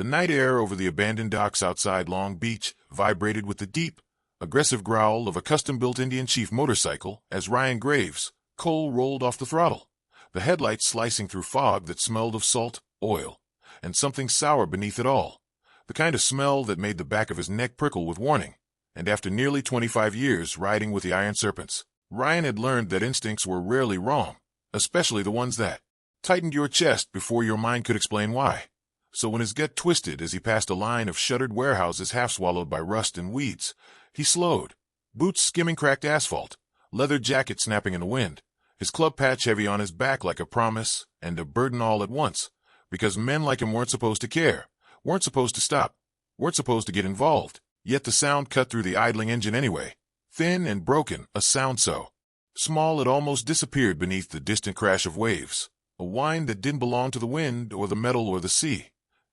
The night air over the abandoned docks outside Long Beach vibrated with the deep, aggressive growl of a custom-built Indian Chief motorcycle as Ryan Graves' Cole rolled off the throttle, the headlights slicing through fog that smelled of salt, oil, and something sour beneath it all, the kind of smell that made the back of his neck prickle with warning. And after nearly 25 years riding with the Iron Serpents, Ryan had learned that instincts were rarely wrong, especially the ones that tightened your chest before your mind could explain why. So when his gut twisted as he passed a line of shuttered warehouses half swallowed by rust and weeds, he slowed, boots skimming cracked asphalt, leather jacket snapping in the wind, his club patch heavy on his back like a promise and a burden all at once, because men like him weren't supposed to care, weren't supposed to stop, weren't supposed to get involved. Yet the sound cut through the idling engine anyway, thin and broken, a sound so small it almost disappeared beneath the distant crash of waves, a whine that didn't belong to the wind or the metal or the sea.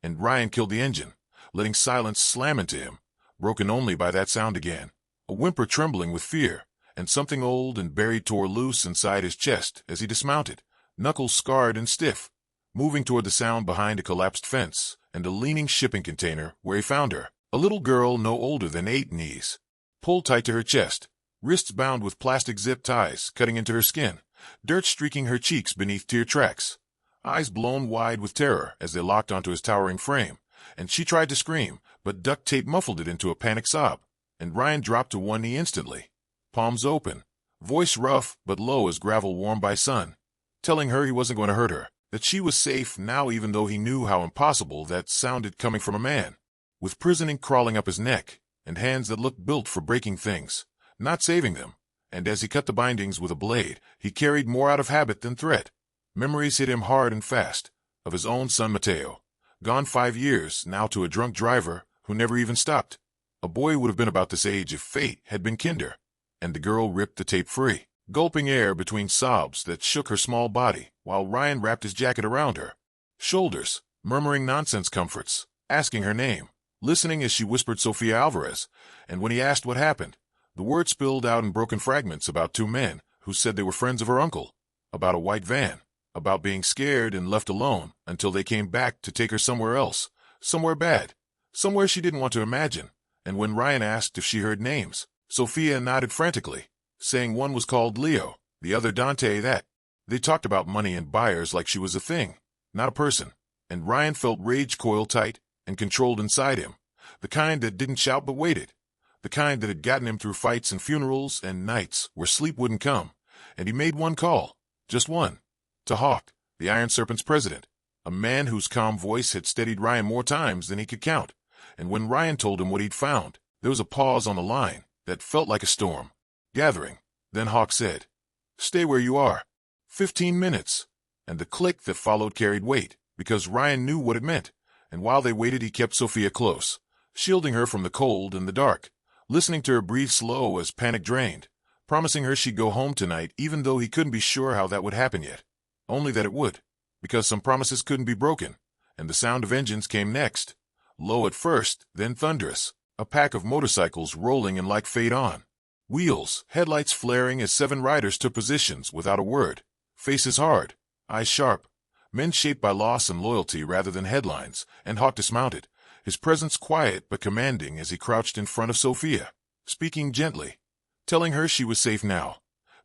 And Ryan killed the engine, letting silence slam into him, broken only by that sound again, a whimper trembling with fear, and something old and buried tore loose inside his chest as he dismounted, knuckles scarred and stiff, moving toward the sound behind a collapsed fence and a leaning shipping container where he found her. A little girl no older than 8 knees, pulled tight to her chest, wrists bound with plastic zip ties cutting into her skin, dirt streaking her cheeks beneath tear tracks, eyes blown wide with terror as they locked onto his towering frame, and she tried to scream, but duct tape muffled it into a panicked sob, and Ryan dropped to one knee instantly, palms open, voice rough but low as gravel warmed by sun, telling her he wasn't going to hurt her, that she was safe now even though he knew how impossible that sounded coming from a man with prison ink crawling up his neck, and hands that looked built for breaking things, not saving them. And as he cut the bindings with a blade, he carried more out of habit than threat. Memories hit him hard and fast, of his own son Mateo, gone 5 years, now to a drunk driver who never even stopped. A boy would have been about this age if fate had been kinder. And the girl ripped the tape free, gulping air between sobs that shook her small body, while Ryan wrapped his jacket around her shoulders, murmuring nonsense comforts, asking her name, listening as she whispered Sofia Alvarez, and when he asked what happened, the word spilled out in broken fragments about 2 men who said they were friends of her uncle, about a white van, about being scared and left alone until they came back to take her somewhere else, somewhere bad, somewhere she didn't want to imagine. And when Ryan asked if she heard names, Sofia nodded frantically, saying one was called Leo, the other Dante. That they talked about money and buyers like she was a thing, not a person, and Ryan felt rage coil tight and controlled inside him, the kind that didn't shout but waited, the kind that had gotten him through fights and funerals and nights where sleep wouldn't come. And he made one call, just one, to Hawk, the Iron Serpent's president, a man whose calm voice had steadied Ryan more times than he could count. And when Ryan told him what he'd found, there was a pause on the line that felt like a storm gathering. Then Hawk said, "Stay where you are. 15 minutes. And the click that followed carried weight, because Ryan knew what it meant. And while they waited, he kept Sofia close, shielding her from the cold and the dark, listening to her breathe slow as panic drained, promising her she'd go home tonight even though he couldn't be sure how that would happen yet. Only that it would, because some promises couldn't be broken. And the sound of engines came next, low at first, then thunderous, a pack of motorcycles rolling in like fade on. Wheels, headlights flaring as 7 riders took positions without a word, faces hard, eyes sharp, men shaped by loss and loyalty rather than headlines, and Hawk dismounted, his presence quiet but commanding as he crouched in front of Sofia, speaking gently, telling her she was safe now,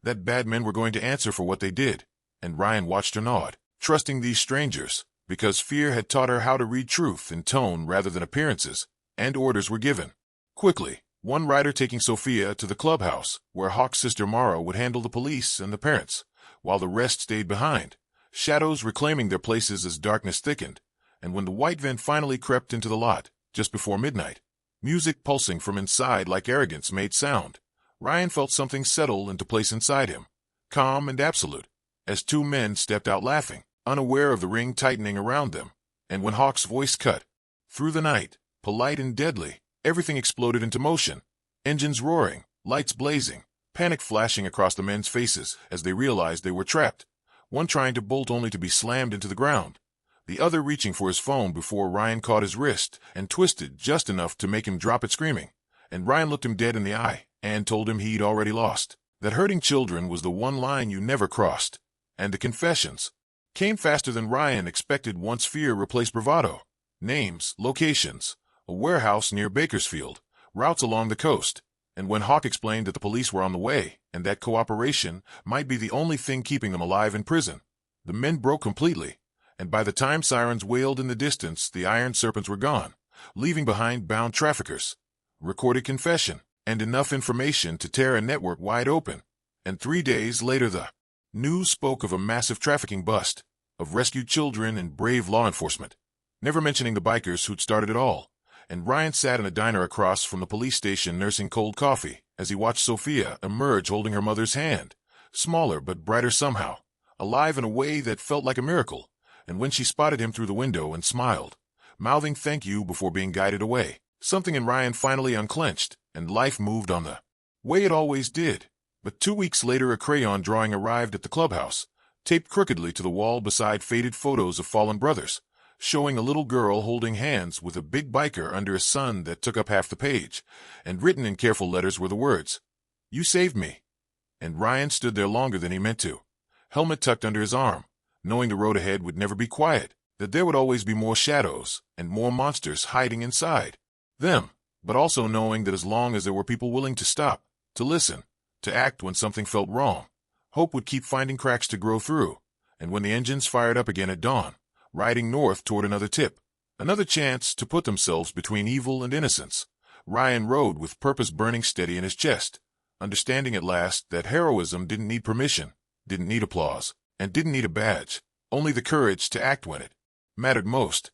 that bad men were going to answer for what they did. And Ryan watched her nod, trusting these strangers, because fear had taught her how to read truth in tone rather than appearances, and orders were given. Quickly, one rider taking Sofia to the clubhouse, where Hawk's sister Mara would handle the police and the parents, while the rest stayed behind, shadows reclaiming their places as darkness thickened. And when the white van finally crept into the lot, just before midnight, music pulsing from inside like arrogance made sound, Ryan felt something settle into place inside him, calm and absolute, as 2 men stepped out laughing, unaware of the ring tightening around them. And when Hawk's voice cut through the night, polite and deadly, everything exploded into motion, engines roaring, lights blazing, panic flashing across the men's faces as they realized they were trapped, one trying to bolt only to be slammed into the ground, the other reaching for his phone before Ryan caught his wrist and twisted just enough to make him drop it screaming. And Ryan looked him dead in the eye and told him he'd already lost, that hurting children was the one line you never crossed. And the confessions came faster than Ryan expected once fear replaced bravado. Names, locations, a warehouse near Bakersfield, routes along the coast. And when Hawk explained that the police were on the way and that cooperation might be the only thing keeping them alive in prison, the men broke completely. And by the time sirens wailed in the distance, the iron serpents were gone, leaving behind bound traffickers, recorded confession, and enough information to tear a network wide open. And 3 days later the news spoke of a massive trafficking bust, of rescued children and brave law enforcement, never mentioning the bikers who'd started it all. And Ryan sat in a diner across from the police station nursing cold coffee as he watched Sophia emerge holding her mother's hand, smaller but brighter somehow, alive in a way that felt like a miracle. And when she spotted him through the window and smiled, mouthing thank you before being guided away, something in Ryan finally unclenched, and life moved on the way it always did. But 2 weeks later a crayon drawing arrived at the clubhouse, taped crookedly to the wall beside faded photos of fallen brothers, showing a little girl holding hands with a big biker under a sun that took up half the page, and written in careful letters were the words, "You saved me." And Ryan stood there longer than he meant to, helmet tucked under his arm, knowing the road ahead would never be quiet, that there would always be more shadows and more monsters hiding inside them, but also knowing that as long as there were people willing to stop, to listen, to act when something felt wrong, hope would keep finding cracks to grow through. And when the engines fired up again at dawn, riding north toward another tip, another chance to put themselves between evil and innocence, Ryan rode with purpose burning steady in his chest, understanding at last that heroism didn't need permission, didn't need applause, and didn't need a badge, only the courage to act when it mattered most.